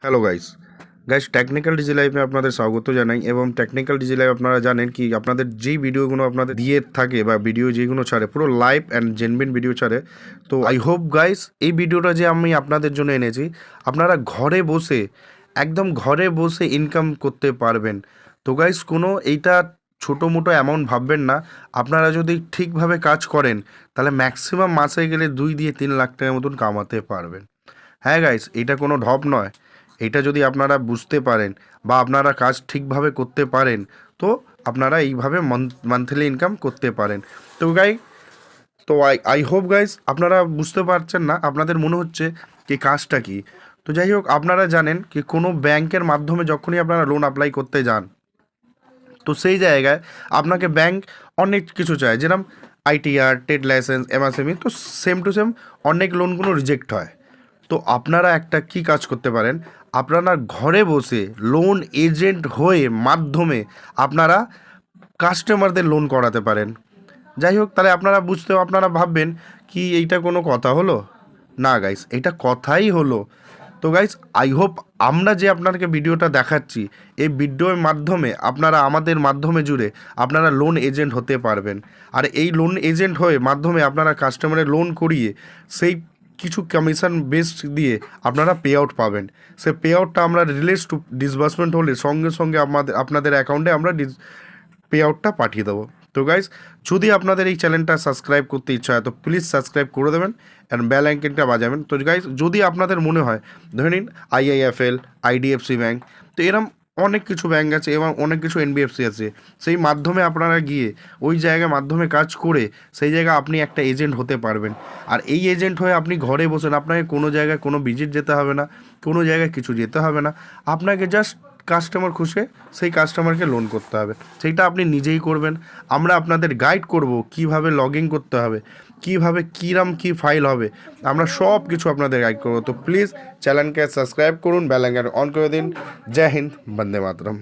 Hello guys guys technical DG লাইভে আপনাদের স্বাগত জানাই। এবং টেকনিক্যাল ডিজি লাইভ আপনারা জানেন কি আপনাদের যেই ভিডিওগুলো আপনাদের দিয়ে থাকে বা ভিডিও যেগুলো ছাড়ে পুরো লাইভ অ্যান্ড জেনুইন ভিডিও ছাড়ে। তো আই হোপ গাইস এই ভিডিওটা যে আমি আপনাদের জন্য এনেছি, আপনারা ঘরে বসে একদম ঘরে বসে ইনকাম করতে পারবেন। তো গাইস কোনো এইটা ছোটো মোটো অ্যামাউন্ট ভাববেন না। আপনারা যদি ঠিকভাবে কাজ করেন তাহলে ম্যাক্সিমাম মাসে গেলে 2-3 লাখ টাকার মতন কামাতে পারবেন। হ্যাঁ গাইস, এটা কোনো ঢপ নয়। এটা যদি আপনারা বুঝতে পারেন বা আপনারা কাজ ঠিকভাবে করতে পারেন তো আপনারা এইভাবে মান্থলি ইনকাম করতে পারেন। তো আই হোপ গাইস আপনারা বুঝতে পারছেন না, আপনাদের মনে হচ্ছে কি কাজটা কি। তো যাই হোক, আপনারা জানেন কি কোনো ব্যাংকের মাধ্যমে যখনই আপনারা লোন অ্যাপ্লাই করতে যান তো সেই জায়গায় আপনাকে ব্যাংক অনেক কিছু চায়, যেরকম আইটিআর, ট্রেড লাইসেন্স, এমএসএমই। তো সেম টু সেম অনেক লোনগুলো রিজেক্ট হয়। তো আপনারা একটা কি কাজ করতে পারেন, আপনারা ঘরে বসে লোন এজেন্ট হয়ে মাধ্যমে আপনারা কাস্টমারদের লোন করাতে পারেন। যাই হোক, তাহলে আপনারা ভাববেন কি এইটা কোনো কথা হলো? না গাইস, এটা কথাই হলো। তো গাইস আই হোপ আমরা যে আপনাকে ভিডিওটা দেখাচ্ছি এই ভিডিওর মাধ্যমে আপনারা আমাদের মাধ্যমে জুড়ে আপনারা লোন এজেন্ট হতে পারবেন। আর এই লোন এজেন্ট হয়ে মাধ্যমে আপনারা কাস্টমারের লোন করিয়ে সেই কিছু কমিশন বেস দিয়ে আপনারা পে আউট পাবেন। সে পে আউটটা আমরা রিলেটস টু ডিসবার্সমেন্ট হলে সঙ্গে সঙ্গে আপনাদের অ্যাকাউন্টে আমরা পে আউটটা পাঠিয়ে দেবো। তো গাইজ, যদি আপনাদের এই চ্যানেলটা সাবস্ক্রাইব করতে ইচ্ছা হয় তো প্লিজ সাবস্ক্রাইব করে দেবেন অ্যান্ড বেল আইকনটা বাজাবেন। তো গাইজ, যদি আপনাদের মনে হয় ধরে নিন আইআইএফএল, আইডিএফসি ব্যাঙ্ক, তো এরম অনেক কিছু ব্যাঙ্ক আছে এবং অনেক কিছু এনবিএফসি আছে, সেই মাধ্যমে আপনারা গিয়ে ওই জায়গায় মাধ্যমে কাজ করে সেই জায়গায় আপনি একটা এজেন্ট হতে পারবেন। আর এই এজেন্ট হয়ে আপনি ঘরে বসেন, আপনাকে কোনো জায়গায় কোনো ভিজিট যেতে হবে না, কোনো জায়গায় কিছু যেতে হবে না। আপনাকে জাস্ট কাস্টমার খুশে সেই কাস্টমারকে লোন করতে হবে, সেইটা আপনি নিজেই করবেন। আমরা আপনাদের গাইড করব কিভাবে লগ ইন করতে হবে, কীভাবে কী ফাইল হবে, আমরা সব কিছু আপনাদের গাইড করবো। তো প্লিজ চ্যানেলকে সাবস্ক্রাইব করুন, বেল আইকন অন করে দিন। জয় হিন্দ, বন্দে মাতরম।